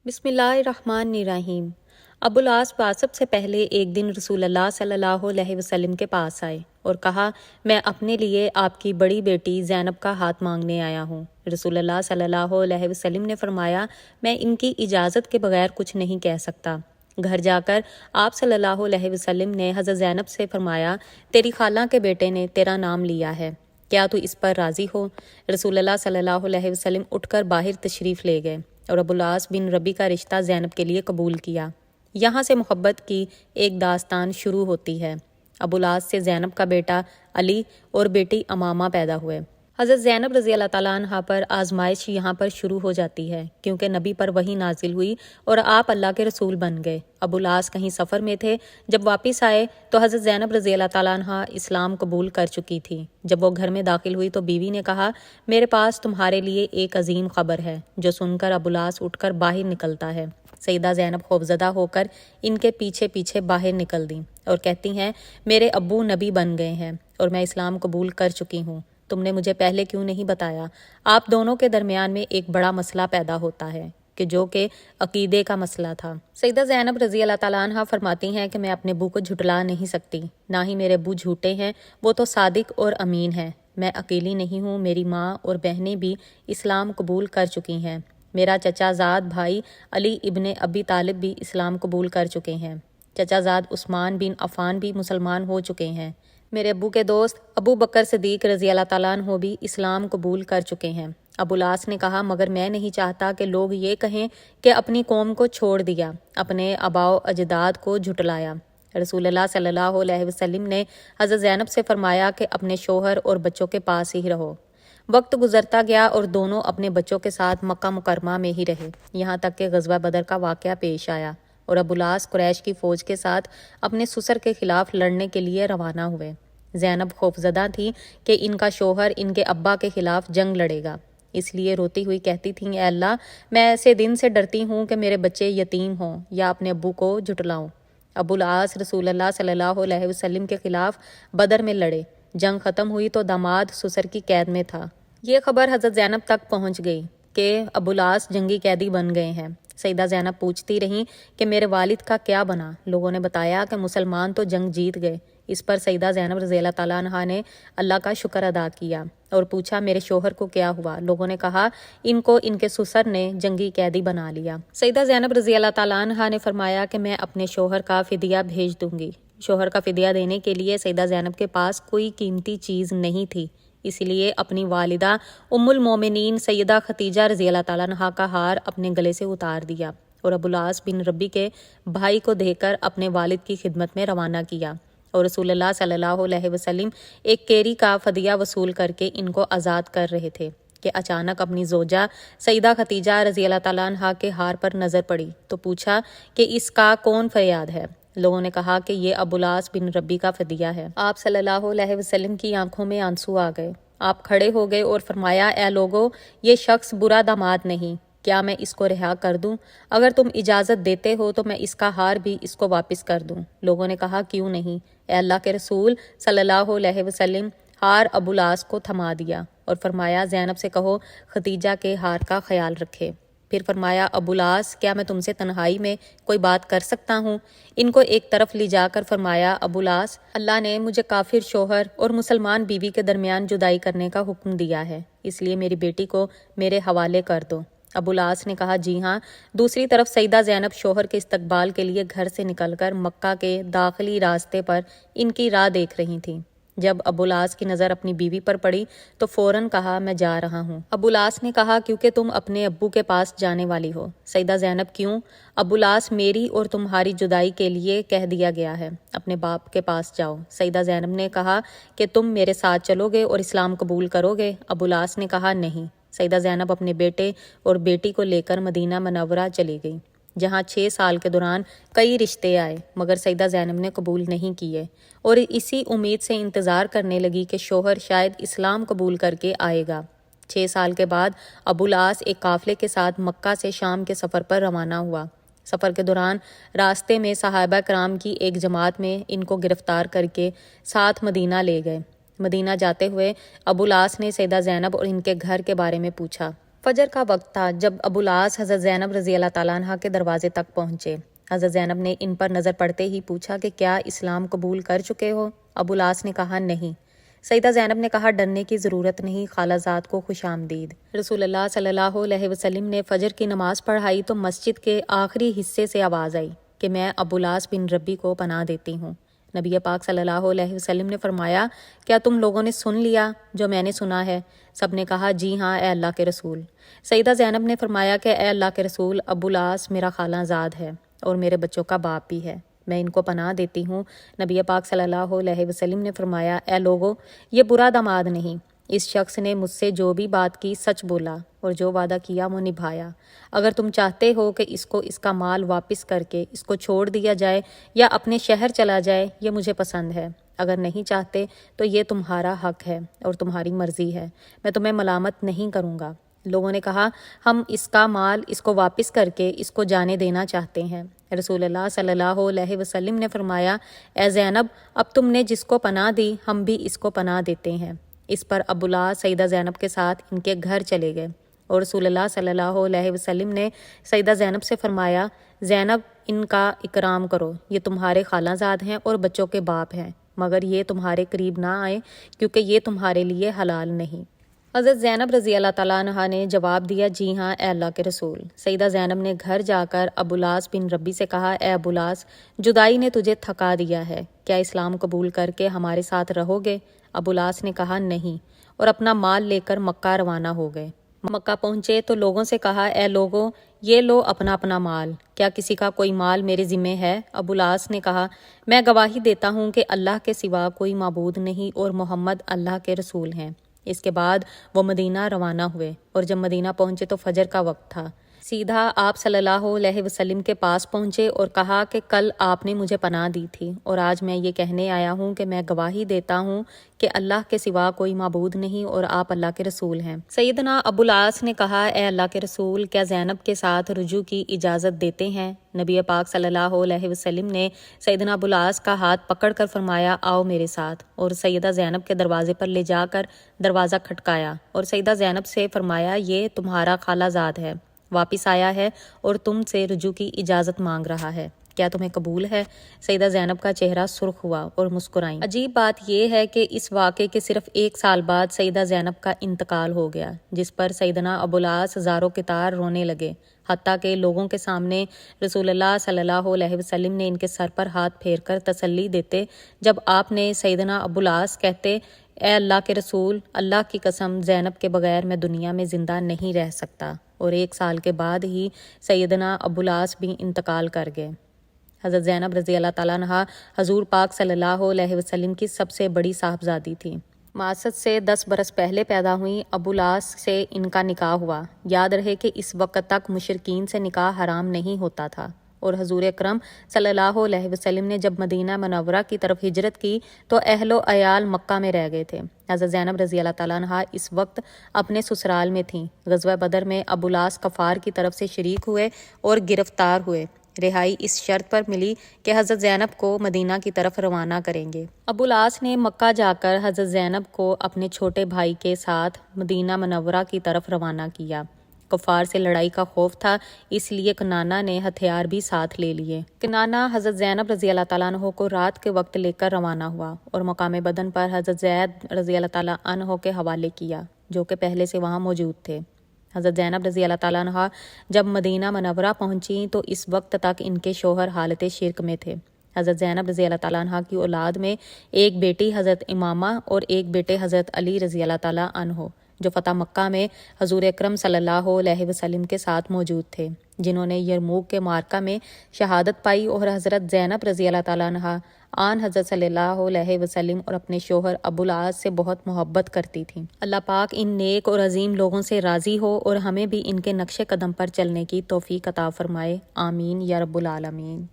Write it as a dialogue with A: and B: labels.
A: بسم اللہ الرحمن الرحیم۔ ابو العاص واصب سے پہلے ایک دن رسول اللہ صلی اللہ علیہ وسلم کے پاس آئے اور کہا، میں اپنے لیے آپ کی بڑی بیٹی زینب کا ہاتھ مانگنے آیا ہوں۔ رسول اللہ صلی اللہ علیہ وسلم نے فرمایا، میں ان کی اجازت کے بغیر کچھ نہیں کہہ سکتا۔ گھر جا کر آپ صلی اللہ علیہ وسلم نے حضرت زینب سے فرمایا، تیری خالہ کے بیٹے نے تیرا نام لیا ہے، کیا تو اس پر راضی ہو؟ رسول اللہ صلی اللہ علیہ وسلم اٹھ کر باہر تشریف لے گئے اور ابو العاص بن ربی کا رشتہ زینب کے لیے قبول کیا۔ یہاں سے محبت کی ایک داستان شروع ہوتی ہے۔ ابو العاص سے زینب کا بیٹا علی اور بیٹی امامہ پیدا ہوئے۔ حضرت زینب رضی اللہ تعالیٰ عنہ پر آزمائش یہاں پر شروع ہو جاتی ہے، کیونکہ نبی پر وحی نازل ہوئی اور آپ اللہ کے رسول بن گئے۔ ابو العاص کہیں سفر میں تھے، جب واپس آئے تو حضرت زینب رضی اللہ تعالیٰ عنہ اسلام قبول کر چکی تھی۔ جب وہ گھر میں داخل ہوئی تو بیوی نے کہا، میرے پاس تمہارے لیے ایک عظیم خبر ہے، جو سن کر ابو العاص اٹھ کر باہر نکلتا ہے۔ سیدہ زینب خوفزدہ ہو کر ان کے پیچھے پیچھے باہر نکل دیں اور کہتی ہیں، میرے ابو نبی بن گئے ہیں اور میں اسلام قبول کر چکی ہوں، تم نے مجھے پہلے کیوں نہیں بتایا؟ آپ دونوں کے درمیان میں ایک بڑا مسئلہ پیدا ہوتا ہے جو کہ عقیدے کا مسئلہ تھا۔ سیدہ زینب رضی اللہ تعالیٰ عنہ فرماتی ہیں کہ میں اپنے ابو کو جھٹلا نہیں سکتی، نہ ہی میرے ابو جھوٹے ہیں، وہ تو صادق اور امین ہیں۔ میں اکیلی نہیں ہوں، میری ماں اور بہنیں بھی اسلام قبول کر چکی ہیں۔ میرا چچا زاد بھائی علی ابن ابی طالب بھی اسلام قبول کر چکے ہیں۔ چچا زاد عثمان بن عفان بھی مسلمان ہو چکے ہیں۔ میرے ابو کے دوست ابو بکر صدیق رضی اللہ تعالیٰ عنہ بھی اسلام قبول کر چکے ہیں۔ ابو العاص نے کہا، مگر میں نہیں چاہتا کہ لوگ یہ کہیں کہ اپنی قوم کو چھوڑ دیا، اپنے آباء و اجداد کو جھٹلایا۔ رسول اللہ صلی اللہ علیہ وسلم نے حضرت زینب سے فرمایا کہ اپنے شوہر اور بچوں کے پاس ہی رہو۔ وقت گزرتا گیا اور دونوں اپنے بچوں کے ساتھ مکہ مکرمہ میں ہی رہے، یہاں تک کہ غزوہ بدر کا واقعہ پیش آیا اور ابو العاص قریش کی فوج کے ساتھ اپنے سسر کے خلاف لڑنے کے لیے روانہ ہوئے۔ زینب خوفزدہ تھی کہ ان کا شوہر ان کے ابا کے خلاف جنگ لڑے گا، اس لیے روتی ہوئی کہتی تھیں، اے اللہ، میں ایسے دن سے ڈرتی ہوں کہ میرے بچے یتیم ہوں یا اپنے ابو کو جھٹلاؤں۔ ابو العاص رسول اللہ صلی اللہ علیہ وسلم کے خلاف بدر میں لڑے۔ جنگ ختم ہوئی تو داماد سسر کی قید میں تھا۔ یہ خبر حضرت زینب تک پہنچ گئی کہ ابو العاص جنگی قیدی بن گئے ہیں۔ سیدہ زینب پوچھتی رہیں کہ میرے والد کا کیا بنا؟ لوگوں نے بتایا کہ مسلمان تو جنگ جیت گئے۔ اس پر سیدہ زینب رضی اللہ تعالیٰ عنہ نے اللہ کا شکر ادا کیا اور پوچھا، میرے شوہر کو کیا ہوا؟ لوگوں نے کہا، ان کو ان کے سسر نے جنگی قیدی بنا لیا۔ سیدہ زینب رضی اللہ تعالیٰ عنہ نے فرمایا کہ میں اپنے شوہر کا فدیہ بھیج دوں گی۔ شوہر کا فدیہ دینے کے لیے سیدہ زینب کے پاس کوئی قیمتی چیز نہیں تھی، اس لیے اپنی والدہ ام المومنین سیدہ ختیجہ رضی اللہ تعالیٰ عنہ کا ہار اپنے گلے سے اتار دیا اور ابو العاص بن ربی کے بھائی کو دے کر اپنے والد کی خدمت میں روانہ کیا، اور رسول اللہ صلی اللہ علیہ وسلم ایک کیری کا فدیہ وصول کر کے ان کو آزاد کر رہے تھے کہ اچانک اپنی زوجہ سیدہ ختیجہ رضی اللہ تعالیٰ عنہ کے ہار پر نظر پڑی تو پوچھا کہ اس کا کون فریاد ہے؟ لوگوں نے کہا کہ یہ ابو العاص بن ربی کا فدیہ ہے۔ آپ صلی اللہ علیہ وسلم کی آنکھوں میں آنسو آ گئے۔ آپ کھڑے ہو گئے اور فرمایا، اے لوگو، یہ شخص برا داماد نہیں، کیا میں اس کو رہا کر دوں؟ اگر تم اجازت دیتے ہو تو میں اس کا ہار بھی اس کو واپس کر دوں۔ لوگوں نے کہا، کیوں نہیں؟ اے اللہ کے رسول صلی اللہ علیہ وسلم ہار ابو العاص کو تھما دیا اور فرمایا، زینب سے کہو ختیجہ کے ہار کا خیال رکھے۔ پھر فرمایا، ابو العاص، کیا میں تم سے تنہائی میں کوئی بات کر سکتا ہوں؟ ان کو ایک طرف لے جا کر فرمایا، ابو العاص، اللہ نے مجھے کافر شوہر اور مسلمان بیوی کے درمیان جدائی کرنے کا حکم دیا ہے، اس لیے میری بیٹی کو میرے حوالے کر دو۔ ابو العاص نے کہا، جی ہاں۔ دوسری طرف سیدہ زینب شوہر کے استقبال کے لیے گھر سے نکل کر مکہ کے داخلی راستے پر ان کی راہ دیکھ رہی تھیں۔ جب ابو العاص کی نظر اپنی بیوی پر پڑی تو فوراً کہا، میں جا رہا ہوں۔ ابو العاص نے کہا، کیونکہ تم اپنے ابو کے پاس جانے والی ہو۔ سیدہ زینب، کیوں؟ ابو العاص، میری اور تمہاری جدائی کے لیے کہہ دیا گیا ہے، اپنے باپ کے پاس جاؤ۔ سیدہ زینب نے کہا کہ تم میرے ساتھ چلو گے اور اسلام قبول کرو گے؟ ابو العاص نے کہا، نہیں۔ سیدہ زینب اپنے بیٹے اور بیٹی کو لے کر مدینہ منورہ چلی گئی، جہاں 6 سال کے دوران کئی رشتے آئے، مگر سیدہ زینب نے قبول نہیں کیے اور اسی امید سے انتظار کرنے لگی کہ شوہر شاید اسلام قبول کر کے آئے گا۔ 6 سال کے بعد ابو العاص ایک قافلے کے ساتھ مکہ سے شام کے سفر پر روانہ ہوا۔ سفر کے دوران راستے میں صحابہ کرام کی ایک جماعت میں ان کو گرفتار کر کے ساتھ مدینہ لے گئے۔ مدینہ جاتے ہوئے ابو العاص نے سیدہ زینب اور ان کے گھر کے بارے میں پوچھا۔ فجر کا وقت تھا جب ابو العاص حضرت زینب رضی اللہ تعالیٰ عنہ کے دروازے تک پہنچے۔ حضرت زینب نے ان پر نظر پڑتے ہی پوچھا کہ کیا اسلام قبول کر چکے ہو؟ ابو العاص نے کہا نہیں۔ سیدہ زینب نے کہا ڈرنے کی ضرورت نہیں، خالہ زاد کو خوش آمدید۔ رسول اللہ صلی اللہ علیہ وسلم نے فجر کی نماز پڑھائی تو مسجد کے آخری حصے سے آواز آئی کہ میں ابو العاص بن ربی کو پناہ دیتی ہوں۔ نبی پاک صلی اللہ علیہ وسلم نے فرمایا کیا تم لوگوں نے سن لیا جو میں نے سنا ہے؟ سب نے کہا جی ہاں اے اللہ کے رسول۔ سیدہ زینب نے فرمایا کہ اے اللہ کے رسول، ابو العاص میرا خالہ زاد ہے اور میرے بچوں کا باپ بھی ہے، میں ان کو پناہ دیتی ہوں۔ نبی پاک صلی اللہ علیہ وسلم نے فرمایا اے لوگو، یہ برا داماد نہیں، اس شخص نے مجھ سے جو بھی بات کی سچ بولا اور جو وعدہ کیا وہ نبھایا۔ اگر تم چاہتے ہو کہ اس کو اس کا مال واپس کر کے اس کو چھوڑ دیا جائے یا اپنے شہر چلا جائے، یہ مجھے پسند ہے۔ اگر نہیں چاہتے تو یہ تمہارا حق ہے اور تمہاری مرضی ہے، میں تمہیں ملامت نہیں کروں گا۔ لوگوں نے کہا ہم اس کا مال اس کو واپس کر کے اس کو جانے دینا چاہتے ہیں۔ رسول اللہ صلی اللہ علیہ وسلم نے فرمایا اے زینب، اب تم نے جس کو پناہ دی ہم بھی اس کو پناہ دیتے ہیں۔ اس پر ابو العاص سیدہ زینب کے ساتھ ان کے گھر چلے گئے اور رسول اللہ صلی اللہ علیہ وسلم نے سیدہ زینب سے فرمایا زینب ان کا اکرام کرو، یہ تمہارے خالہ زاد ہیں اور بچوں کے باپ ہیں، مگر یہ تمہارے قریب نہ آئے کیونکہ یہ تمہارے لیے حلال نہیں۔ حضرت زینب رضی اللہ تعالیٰ عنہ نے جواب دیا جی ہاں اے اللہ کے رسول۔ سیدہ زینب نے گھر جا کر ابو العاص بن ربی سے کہا اے ابو العاص، جدائی نے تجھے تھکا دیا ہے، کیا اسلام قبول کر کے ہمارے ساتھ رہو گے؟ ابو العاص نے کہا نہیں، اور اپنا مال لے کر مکہ روانہ ہو گئے۔ مکہ پہنچے تو لوگوں سے کہا اے لوگوں، یہ لو اپنا اپنا مال، کیا کسی کا کوئی مال میرے ذمے ہے؟ ابو العاص نے کہا میں گواہی دیتا ہوں کہ اللہ کے سوا کوئی معبود نہیں اور محمد اللہ کے رسول ہیں۔ اس کے بعد وہ مدینہ روانہ ہوئے اور جب مدینہ پہنچے تو فجر کا وقت تھا۔ سیدھا آپ صلی اللہ علیہ وسلم کے پاس پہنچے اور کہا کہ کل آپ نے مجھے پناہ دی تھی اور آج میں یہ کہنے آیا ہوں کہ میں گواہی دیتا ہوں کہ اللہ کے سوا کوئی معبود نہیں اور آپ اللہ کے رسول ہیں۔ سیدنا ابو العاص نے کہا اے اللہ کے رسول، کیا زینب کے ساتھ رجوع کی اجازت دیتے ہیں؟ نبی پاک صلی اللہ علیہ وسلم نے سیدنا ابو العاص کا ہاتھ پکڑ کر فرمایا آؤ میرے ساتھ، اور سیدہ زینب کے دروازے پر لے جا کر دروازہ کھٹکایا اور سیدہ زینب سے فرمایا یہ تمہارا خالہ زاد ہے، واپس آیا ہے اور تم سے رجوع کی اجازت مانگ رہا ہے، کیا تمہیں قبول ہے؟ سیدہ زینب کا چہرہ سرخ ہوا اور مسکرائیں۔ عجیب بات یہ ہے کہ اس واقعے کے صرف 1 سال بعد سیدہ زینب کا انتقال ہو گیا، جس پر سیدنا ابو العاص زارو کتار رونے لگے، حتیٰ کہ لوگوں کے سامنے رسول اللہ صلی اللہ علیہ وسلم نے ان کے سر پر ہاتھ پھیر کر تسلی دیتے جب آپ نے سیدنا ابو العاص کہتے اے اللہ کے رسول، اللہ کی قسم زینب کے بغیر میں دنیا میں زندہ نہیں رہ سکتا، اور 1 سال کے بعد ہی سیدنا ابو العاص بھی انتقال کر گئے۔ حضرت زینب رضی اللہ تعالیٰ عنہ حضور پاک صلی اللہ علیہ وسلم کی سب سے بڑی صاحبزادی تھی۔ معصد سے 10 برس پہلے پیدا ہوئی، ابو العاص سے ان کا نکاح ہوا۔ یاد رہے کہ اس وقت تک مشرکین سے نکاح حرام نہیں ہوتا تھا، اور حضور اکرم صلی اللہ علیہ وسلم نے جب مدینہ منورہ کی طرف ہجرت کی تو اہل و عیال مکہ میں رہ گئے تھے۔ حضرت زینب رضی اللہ تعالیٰ عنہ اس وقت اپنے سسرال میں تھیں۔ غزوہ بدر میں ابو العاص کفار کی طرف سے شریک ہوئے اور گرفتار ہوئے۔ رہائی اس شرط پر ملی کہ حضرت زینب کو مدینہ کی طرف روانہ کریں گے۔ ابو العاص نے مکہ جا کر حضرت زینب کو اپنے چھوٹے بھائی کے ساتھ مدینہ منورہ کی طرف روانہ کیا۔ کفار سے لڑائی کا خوف تھا، اس لیے کنانہ نے ہتھیار بھی ساتھ لے لیے۔ کنانہ حضرت زینب رضی اللہ تعالیٰ عنہ کو رات کے وقت لے کر روانہ ہوا اور مقام بدن پر حضرت زید رضی اللہ تعالیٰ عنہ کے حوالے کیا، جو کہ پہلے سے وہاں موجود تھے۔ حضرت زینب رضی اللہ تعالیٰ عنہ جب مدینہ منورہ پہنچی تو اس وقت تک ان کے شوہر حالت شرک میں تھے۔ حضرت زینب رضی اللہ تعالیٰ عنہ کی اولاد میں ایک بیٹی حضرت امامہ اور ایک بیٹے حضرت علی رضی اللہ تعالیٰ عنہ، جو فتح مکہ میں حضور اکرم صلی اللہ علیہ وسلم کے ساتھ موجود تھے، جنہوں نے یرموک کے معرکہ میں شہادت پائی، اور حضرت زینب رضی اللہ تعالیٰ عنہ آن حضرت صلی اللہ علیہ وسلم اور اپنے شوہر ابو العاص سے بہت محبت کرتی تھیں۔ اللہ پاک ان نیک اور عظیم لوگوں سے راضی ہو اور ہمیں بھی ان کے نقش قدم پر چلنے کی توفیق عطا فرمائے، آمین یا رب العالمین۔